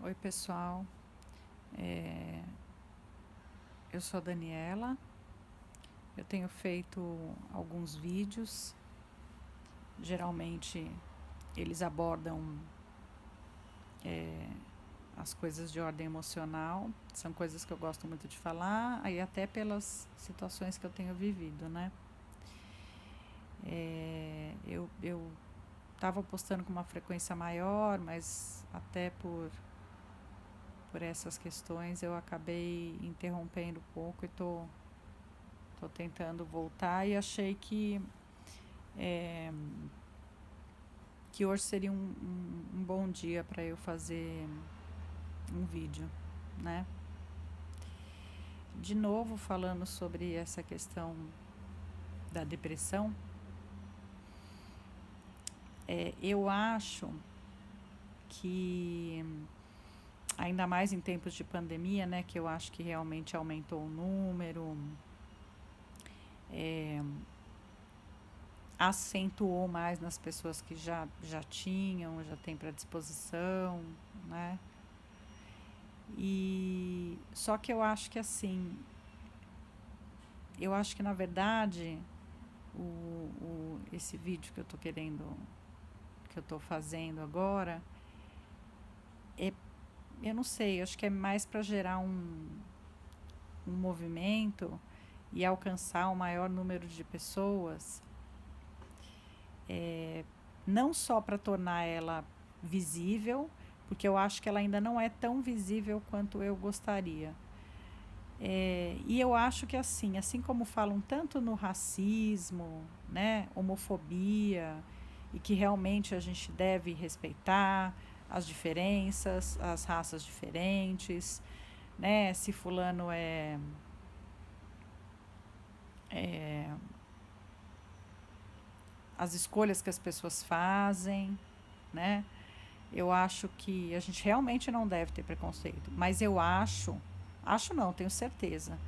Oi, pessoal. É, eu sou a Daniela. Eu tenho feito alguns vídeos. Geralmente eles abordam as coisas de ordem emocional. São coisas que eu gosto muito de falar, aí até pelas situações que eu tenho vivido, né? Eu estava postando com uma frequência maior, mas até por essas questões eu acabei interrompendo um pouco e tô tentando voltar e achei que hoje seria um bom dia para eu fazer um vídeo, né? De novo, falando sobre essa questão da depressão, eu acho que, ainda mais em tempos de pandemia, né, que eu acho que realmente aumentou o número, é, acentuou mais nas pessoas que já tinham, já tem predisposição, né? E só que eu acho que assim, eu acho que na verdade esse vídeo que eu tô querendo, que eu tô fazendo agora, é, eu não sei, eu acho que é mais para gerar um movimento e alcançar o maior número de pessoas, não só para tornar ela visível, porque eu acho que ela ainda não é tão visível quanto eu gostaria. E eu acho que assim como falam tanto no racismo, né, homofobia, e que realmente a gente deve respeitar as diferenças, as raças diferentes, né, se fulano é as escolhas que as pessoas fazem, né, eu acho que a gente realmente não deve ter preconceito, mas eu acho não, tenho certeza,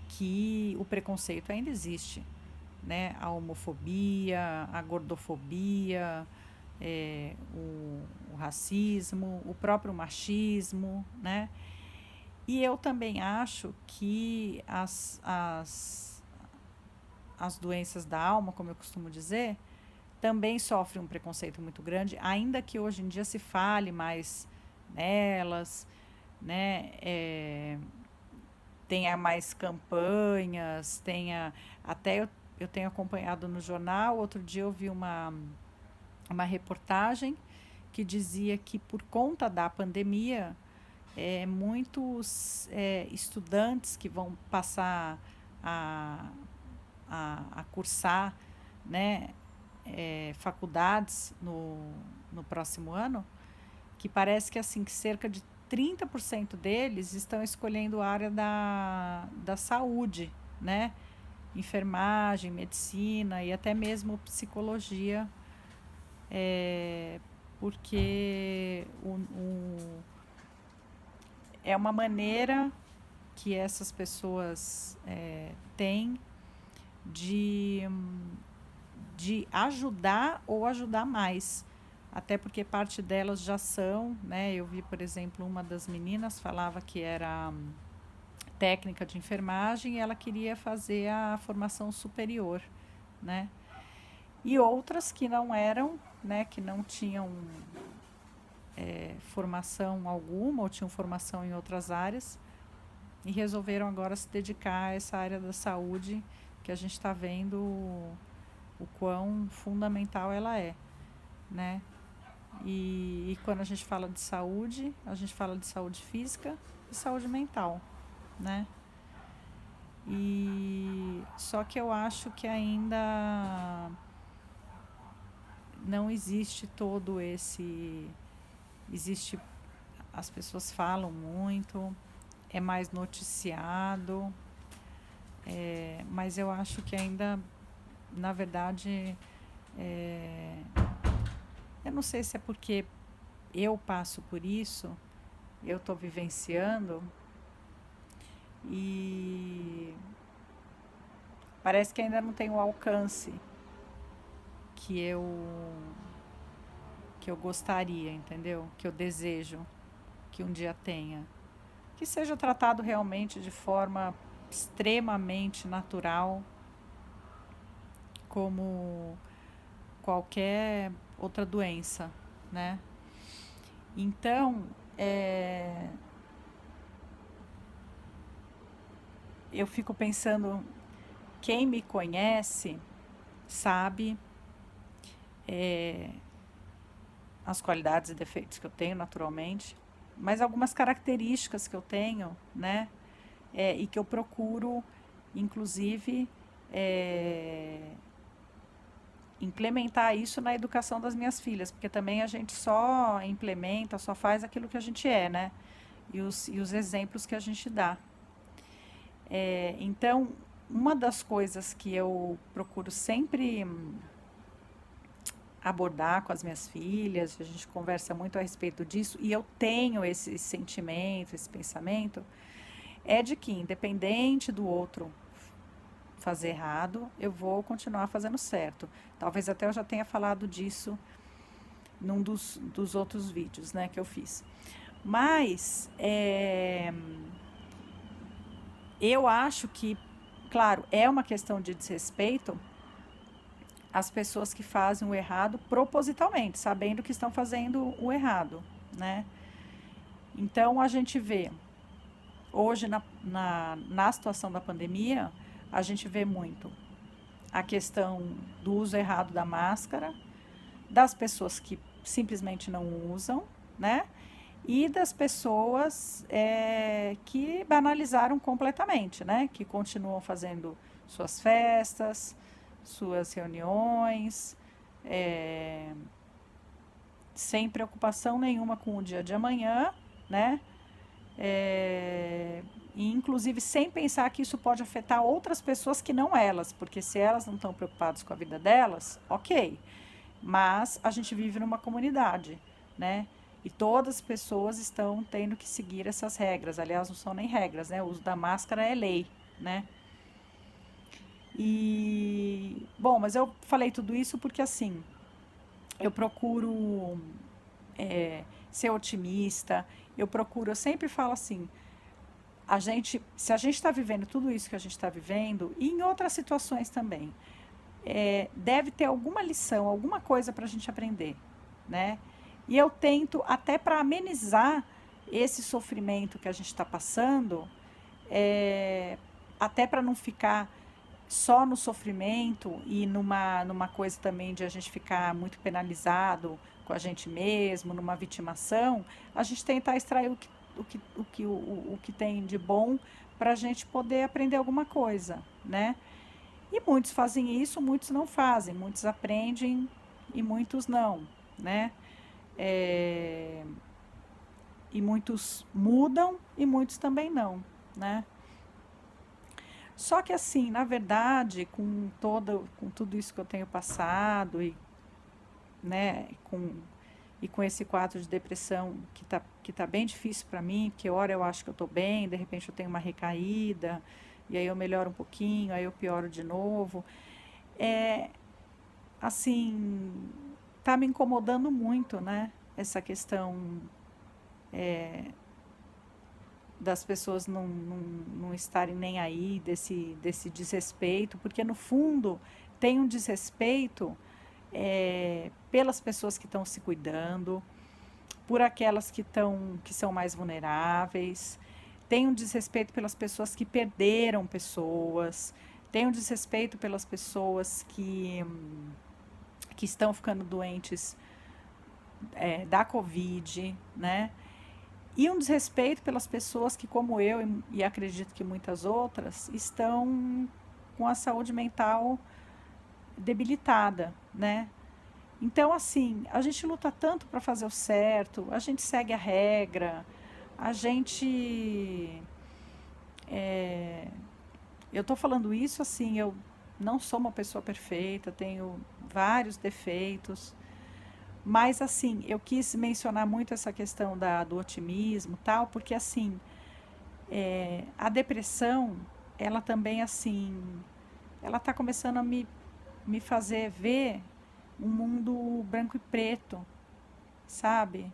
que o preconceito ainda existe, né? A homofobia, a gordofobia, o racismo, o próprio machismo, né? E eu também acho que as doenças da alma, como eu costumo dizer, também sofrem um preconceito muito grande, ainda que hoje em dia se fale mais nelas, né? Tenha mais campanhas, tenha. Até eu tenho acompanhado no jornal, outro dia eu vi uma reportagem que dizia que por conta da pandemia, muitos estudantes que vão passar a, a cursar, né, faculdades no próximo ano, que parece que assim que cerca de 30% deles estão escolhendo a área da saúde, né? Enfermagem, medicina e até mesmo psicologia, porque é uma maneira que essas pessoas têm de, de ajudar ou ajudar mais. Até porque parte delas já são, né? Eu vi, por exemplo, uma das meninas falava que era técnica de enfermagem e ela queria fazer a formação superior, né? E outras que não eram, né? Que não tinham formação alguma ou tinham formação em outras áreas e resolveram agora se dedicar a essa área da saúde que a gente está vendo o quão fundamental ela é, né? E quando a gente fala de saúde, a gente fala de saúde física e saúde mental, né? E só que eu acho que ainda não existe todo esse. Existe. As pessoas falam muito, é mais noticiado, mas eu acho que ainda, na verdade, é, eu não sei se é porque eu passo por isso, eu estou vivenciando e parece que ainda não tem o alcance que eu que eu gostaria, entendeu? Que eu desejo que um dia tenha, que seja tratado realmente de forma extremamente natural, como qualquer outra doença, né? Então, eu fico pensando, quem me conhece sabe as qualidades e defeitos que eu tenho, naturalmente, mas algumas características que eu tenho, né? E que eu procuro, inclusive, é, implementar isso na educação das minhas filhas, porque também a gente só implementa, só faz aquilo que a gente é, né? E os exemplos que a gente dá. Então, uma das coisas que eu procuro sempre abordar com as minhas filhas, a gente conversa muito a respeito disso, e eu tenho esse sentimento, esse pensamento, é de que, independente do outro fazer errado, eu vou continuar fazendo certo. Talvez até eu já tenha falado disso num dos outros vídeos, né, que eu fiz. Mas eu acho que, claro, é uma questão de desrespeito às pessoas que fazem o errado propositalmente, sabendo que estão fazendo o errado, né? Então a gente vê, hoje na situação da pandemia, a gente vê muito a questão do uso errado da máscara, das pessoas que simplesmente não usam, né? E das pessoas que banalizaram completamente, né? Que continuam fazendo suas festas, suas reuniões, é, sem preocupação nenhuma com o dia de amanhã, né? E inclusive sem pensar que isso pode afetar outras pessoas que não elas, porque se elas não estão preocupadas com a vida delas, ok. Mas a gente vive numa comunidade, né? E todas as pessoas estão tendo que seguir essas regras. Aliás, não são nem regras, né? O uso da máscara é lei, né? E, bom, mas eu falei tudo isso porque, assim, eu procuro ser otimista, eu sempre falo assim, se a gente está vivendo tudo isso que a gente está vivendo, e em outras situações também, deve ter alguma lição, alguma coisa para a gente aprender, né? E eu tento, até para amenizar esse sofrimento que a gente está passando, até para não ficar só no sofrimento e numa coisa também de a gente ficar muito penalizado com a gente mesmo, numa vitimação, a gente tentar extrair o que tem de bom para a gente poder aprender alguma coisa, né? E muitos fazem isso, muitos não fazem, muitos aprendem e muitos não, né? É, e muitos mudam e muitos também não, né? Só que assim, na verdade, com tudo isso que eu tenho passado né, e com esse quadro de depressão que tá bem difícil para mim, porque hora eu acho que eu estou bem, de repente eu tenho uma recaída, e aí eu melhoro um pouquinho, aí eu pioro de novo. É, assim, tá me incomodando muito, né, essa questão das pessoas não estarem nem aí, desse desrespeito, porque no fundo tem um desrespeito pelas pessoas que estão se cuidando, por aquelas que são mais vulneráveis, tem um desrespeito pelas pessoas que perderam pessoas, tem um desrespeito pelas pessoas que estão ficando doentes da Covid, né? E um desrespeito pelas pessoas que, como eu e acredito que muitas outras, estão com a saúde mental debilitada, né? Então, assim, a gente luta tanto para fazer o certo, a gente segue a regra, a gente. Eu estou falando isso assim, eu não sou uma pessoa perfeita, tenho vários defeitos, mas assim, eu quis mencionar muito essa questão do otimismo tal, porque assim, a depressão, ela também assim, ela está começando a me fazer ver um mundo branco e preto, sabe?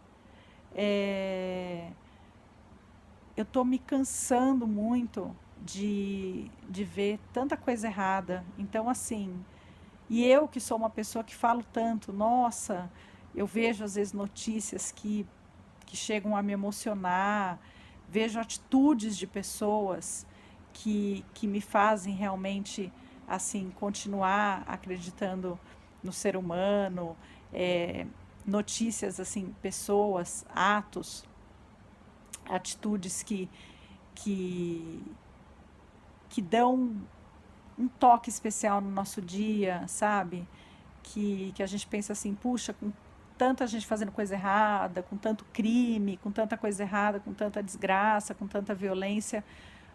É, eu tô me cansando muito de ver tanta coisa errada. Então, assim, e eu que sou uma pessoa que falo tanto, nossa, eu vejo às vezes notícias que chegam a me emocionar, vejo atitudes de pessoas que me fazem realmente assim continuar acreditando no ser humano, é, notícias assim, pessoas, atos, atitudes que, que dão um toque especial no nosso dia, sabe? Que a gente pensa assim, puxa, com tanta gente fazendo coisa errada, com tanto crime, com tanta coisa errada, com tanta desgraça, com tanta violência.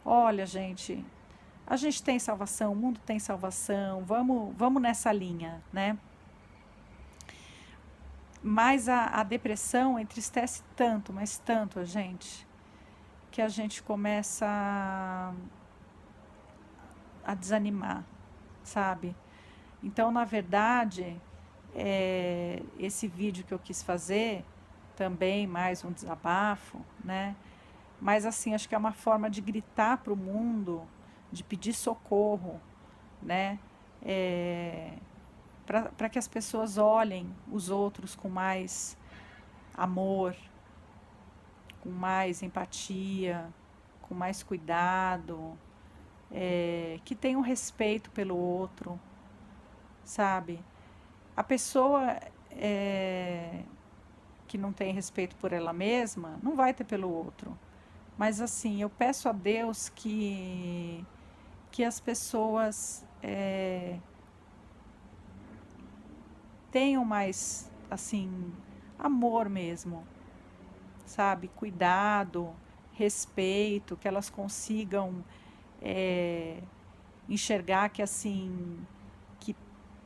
Olha, gente, a gente tem salvação, o mundo tem salvação, vamos nessa linha, né? Mas a depressão entristece tanto, mas tanto a gente, que a gente começa a desanimar, sabe? Então, na verdade, esse vídeo que eu quis fazer, também mais um desabafo, né? Mas assim, acho que é uma forma de gritar para o mundo, de pedir socorro, né? É, para que as pessoas olhem os outros com mais amor, com mais empatia, com mais cuidado, que tenham respeito pelo outro, sabe? A pessoa que não tem respeito por ela mesma não vai ter pelo outro. Mas assim, eu peço a Deus que as pessoas tenham mais, assim, amor mesmo, sabe? Cuidado, respeito, que elas consigam é, enxergar que, assim, que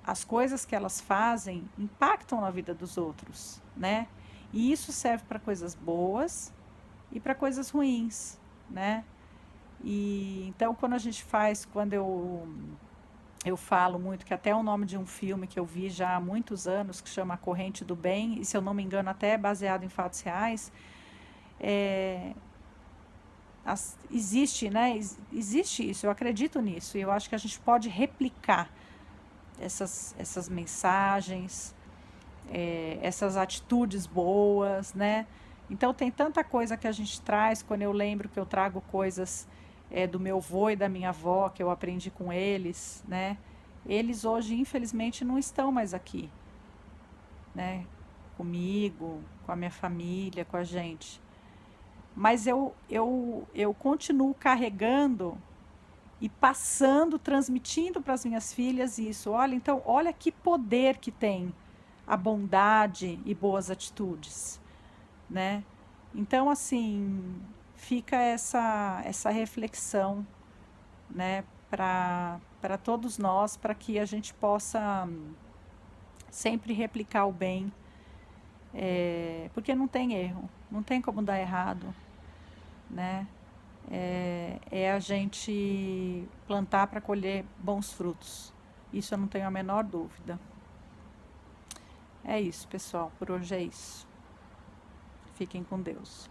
as coisas que elas fazem impactam na vida dos outros, né? E isso serve para coisas boas e para coisas ruins, né? E então quando eu falo muito, que até é o nome de um filme que eu vi já há muitos anos, que chama A Corrente do Bem, e se eu não me engano até é baseado em fatos reais, é, existe, né? Existe isso, eu acredito nisso, e eu acho que a gente pode replicar essas mensagens, essas atitudes boas, né? Então tem tanta coisa que a gente traz, quando eu lembro que eu trago coisas do meu avô e da minha avó, que eu aprendi com eles, né? Eles hoje, infelizmente, não estão mais aqui, né? Comigo, com a minha família, com a gente. Mas eu continuo carregando e passando, transmitindo para as minhas filhas isso. Olha, então, olha que poder que tem a bondade e boas atitudes, né? Então, assim, fica essa reflexão, né, para todos nós, para que a gente possa sempre replicar o bem, porque não tem erro, não tem como dar errado, né? É a gente plantar para colher bons frutos. Isso eu não tenho a menor dúvida. É isso, pessoal. Por hoje é isso. Fiquem com Deus.